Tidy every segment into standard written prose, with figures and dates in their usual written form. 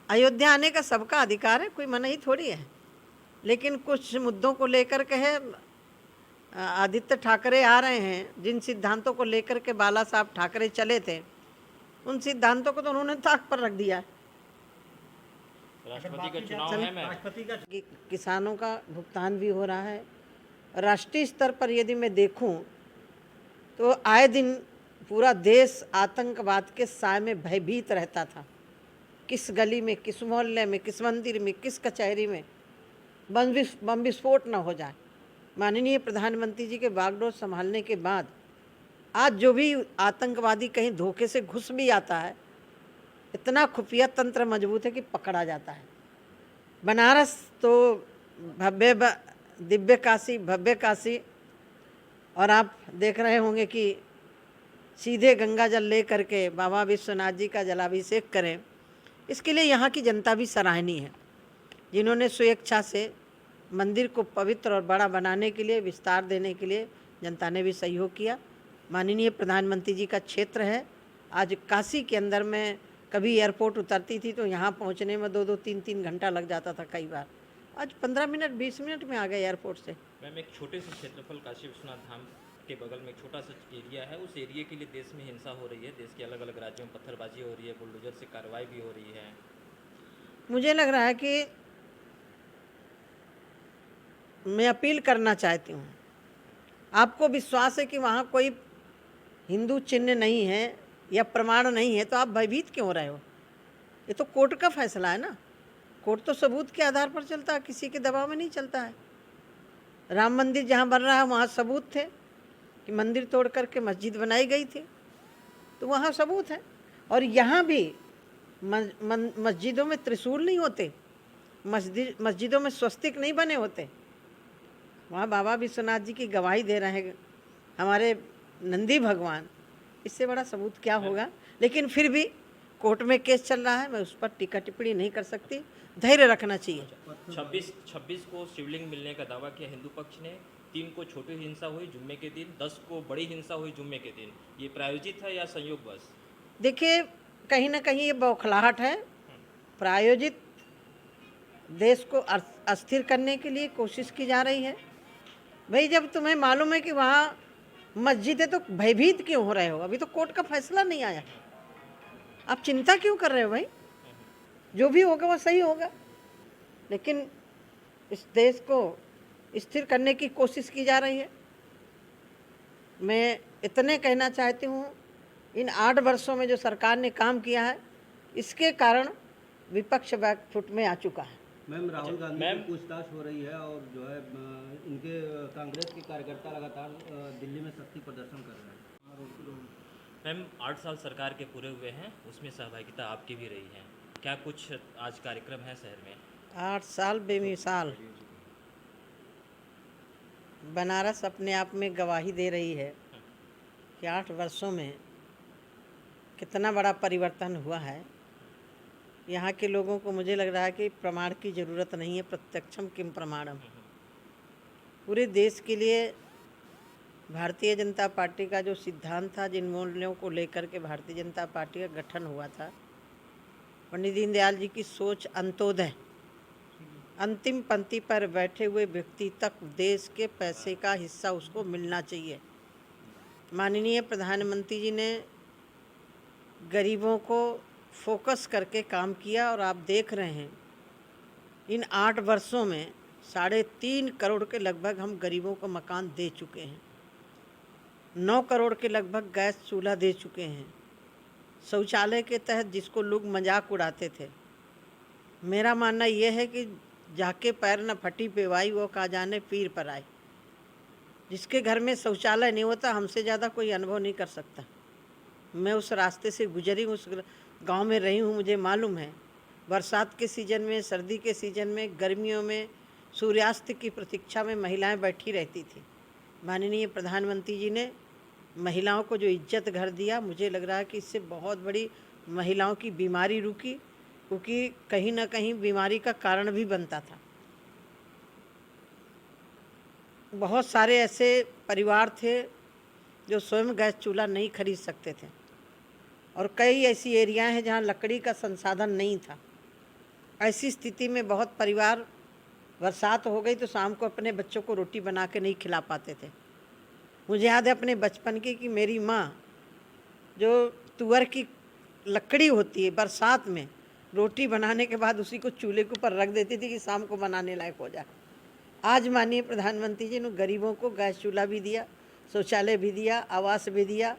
अयोध्या आने का सबका अधिकार है, कोई मना ही थोड़ी है, लेकिन कुछ मुद्दों को लेकर के है आदित्य ठाकरे आ रहे हैं, जिन सिद्धांतों को लेकर के बाला साहब ठाकरे चले थे, उन सिद्धांतों को तो उन्होंने ताक पर रख दिया। राष्ट्रपति का चुनाव है, मैं किसानों का भुगतान भी हो रहा है। राष्ट्रीय स्तर पर यदि मैं देखूं तो आए दिन पूरा देश आतंकवाद के साए में भयभीत रहता था। किस गली में, किस मोहल्ले में, किस मंदिर में, किस कचहरी में बम विस्फोट न हो जाए। माननीय प्रधानमंत्री जी के बागडोर संभालने के बाद आज जो भी आतंकवादी कहीं धोखे से घुस भी आता है, इतना खुफिया तंत्र मजबूत है कि पकड़ा जाता है। बनारस तो दिव्य काशी, भव्य काशी, और आप देख रहे होंगे कि सीधे गंगा जल ले करके बाबा विश्वनाथ जी का जलाभिषेक करें। इसके लिए यहाँ की जनता भी सराहनीय है, जिन्होंने स्वेच्छा से मंदिर को पवित्र और बड़ा बनाने के लिए, विस्तार देने के लिए जनता ने भी सहयोग किया। माननीय प्रधानमंत्री जी का क्षेत्र है। आज काशी के अंदर में कभी एयरपोर्ट उतरती थी तो यहाँ पहुँचने में 2-2, 3-3 घंटा लग जाता था कई बार, आज 15 मिनट 20 मिनट में आ गए एयरपोर्ट से। मैम, एक छोटे से क्षेत्रफल काशी विश्वनाथ धाम के बगल में एक छोटा सा एरिया है, उस एरिया के लिए देश में हिंसा हो रही है, देश के अलग अलग राज्यों में पत्थरबाजी हो रही है, बुलडोजर से कार्रवाई भी हो रही है। मुझे लग रहा है कि मैं अपील करना चाहती हूँ, आपको विश्वास है कि वहाँ कोई हिंदू चिन्ह नहीं है या प्रमाण नहीं है तो आप भयभीत क्यों हो रहे हो? ये तो कोर्ट का फैसला है ना। कोर्ट तो सबूत के आधार पर चलता है, किसी के दबाव में नहीं चलता है। राम मंदिर जहाँ बन रहा है वहाँ सबूत थे कि मंदिर तोड़ करके मस्जिद बनाई गई थी, तो वहाँ सबूत है। और यहाँ भी मस्जिदों में त्रिशूल नहीं होते, मस्जिदों में स्वस्तिक नहीं बने होते। वहाँ बाबा विश्वनाथ जी की गवाही दे रहे हैं हमारे नंदी भगवान, इससे बड़ा सबूत क्या होगा। लेकिन फिर भी कोर्ट में केस चल रहा है, मैं उस पर टीका टिप्पणी नहीं कर सकती। धैर्य रखना चाहिए। 26 को शिवलिंग मिलने का दावा किया हिंदू पक्ष ने, 3 को छोटी हिंसा हुई जुम्मे के दिन, 10 को बड़ी हिंसा हुई जुम्मे के दिन। ये प्रायोजित है या संयोगवश? देखिए, कहीं ना कहीं ये बौखलाहट है, प्रायोजित देश को अस्थिर करने के लिए कोशिश की जा रही है। भाई, जब तुम्हें मालूम है कि वहाँ मस्जिद है तो भयभीत क्यों हो रहे हो? अभी तो कोर्ट का फैसला नहीं आया, आप चिंता क्यों कर रहे हो? भाई, जो भी होगा वो सही होगा, लेकिन इस देश को स्थिर करने की कोशिश की जा रही है। मैं इतने कहना चाहती हूँ, इन 8 वर्षों में जो सरकार ने काम किया है, इसके कारण विपक्ष बैकफुट में आ चुका है। मैम, राहुल गांधी की पूछताछ हो रही है और जो है इनके कांग्रेस के कार्यकर्ता लगातार दिल्ली में शक्ति प्रदर्शन कर रहे हैं। मैम, 8 साल सरकार के पूरे हुए हैं, उसमें सहभागिता आपकी भी रही है, क्या कुछ आज कार्यक्रम है शहर में? 8 साल बेमिसाल। बनारस अपने आप में गवाही दे रही है कि 8 वर्षों में कितना बड़ा परिवर्तन हुआ है। यहाँ के लोगों को मुझे लग रहा है कि प्रमाण की ज़रूरत नहीं है, प्रत्यक्षम किम प्रमाणम। पूरे देश के लिए भारतीय जनता पार्टी का जो सिद्धांत था, जिन मूल्यों को लेकर के भारतीय जनता पार्टी का गठन हुआ था, पंडित दीनदयाल जी की सोच अंत्योदय, अंतिम पंक्ति पर बैठे हुए व्यक्ति तक देश के पैसे का हिस्सा उसको मिलना चाहिए। माननीय प्रधानमंत्री जी ने गरीबों को फोकस करके काम किया और आप देख रहे हैं इन 8 वर्षों में 3.5 करोड़ के लगभग हम गरीबों को मकान दे चुके हैं, 9 करोड़ के लगभग गैस चूल्हा दे चुके हैं, शौचालय के तहत जिसको लोग मजाक उड़ाते थे। मेरा मानना यह है कि जाके पैर न फटी पेवाई, वो का जाने पीर पर आए। जिसके घर में शौचालय नहीं होता, हमसे ज़्यादा कोई अनुभव नहीं कर सकता। मैं उस रास्ते से गुजरी हूँ, उस गांव में रही हूँ, मुझे मालूम है। बरसात के सीज़न में, सर्दी के सीज़न में, गर्मियों में सूर्यास्त की प्रतीक्षा में महिलाएं बैठी रहती थी। माननीय प्रधानमंत्री जी ने महिलाओं को जो इज्जत घर दिया, मुझे लग रहा है कि इससे बहुत बड़ी महिलाओं की बीमारी रुकी, क्योंकि कहीं ना कहीं बीमारी का कारण भी बनता था। बहुत सारे ऐसे परिवार थे जो स्वयं गैस चूल्हा नहीं खरीद सकते थे, और कई ऐसी एरिया हैं जहाँ लकड़ी का संसाधन नहीं था। ऐसी स्थिति में बहुत परिवार, बरसात हो गई तो शाम को अपने बच्चों को रोटी बना के नहीं खिला पाते थे। मुझे याद है अपने बचपन की कि मेरी माँ जो तुअर की लकड़ी होती है, बरसात में रोटी बनाने के बाद उसी को चूल्हे के ऊपर रख देती थी कि शाम को बनाने लायक हो जाए। आज माननीय प्रधानमंत्री जी ने गरीबों को गैस चूल्हा भी दिया, शौचालय भी दिया, आवास भी दिया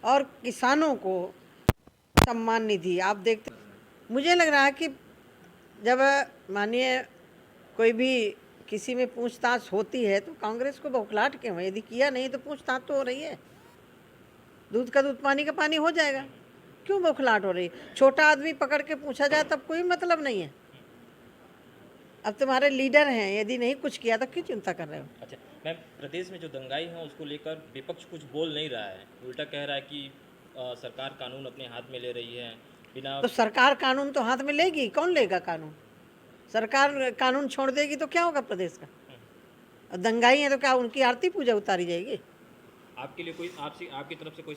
और किसानों को सम्मान निधि। आप देखते, मुझे लग रहा है कि जब माननीय कोई भी किसी में पूछताछ होती है तो कांग्रेस को बौखलाहट क्यों है? यदि किया नहीं तो पूछताछ तो हो रही है, दूध का दूध पानी का पानी हो जाएगा, क्यों बौखलाहट हो रही है? छोटा आदमी पकड़ के पूछा जाए तब कोई मतलब नहीं है। अब तुम्हारे लीडर हैं, यदि नहीं कुछ किया तो क्यों चिंता कर रहे हो? अच्छा मैम, प्रदेश में जो दंगाई है उसको लेकर विपक्ष कुछ बोल नहीं रहा है, उल्टा कह रहा है कि सरकार कानून अपने हाथ में ले रही है बिना। तो सरकार कानून तो हाथ में लेगी, कौन लेगा कानून? सरकार कानून छोड़ देगी तो क्या होगा प्रदेश का? और दंगाई है तो क्या उनकी आरती पूजा उतारी जाएगी? आपके लिए कोई आपसे आपकी तरफ से कोई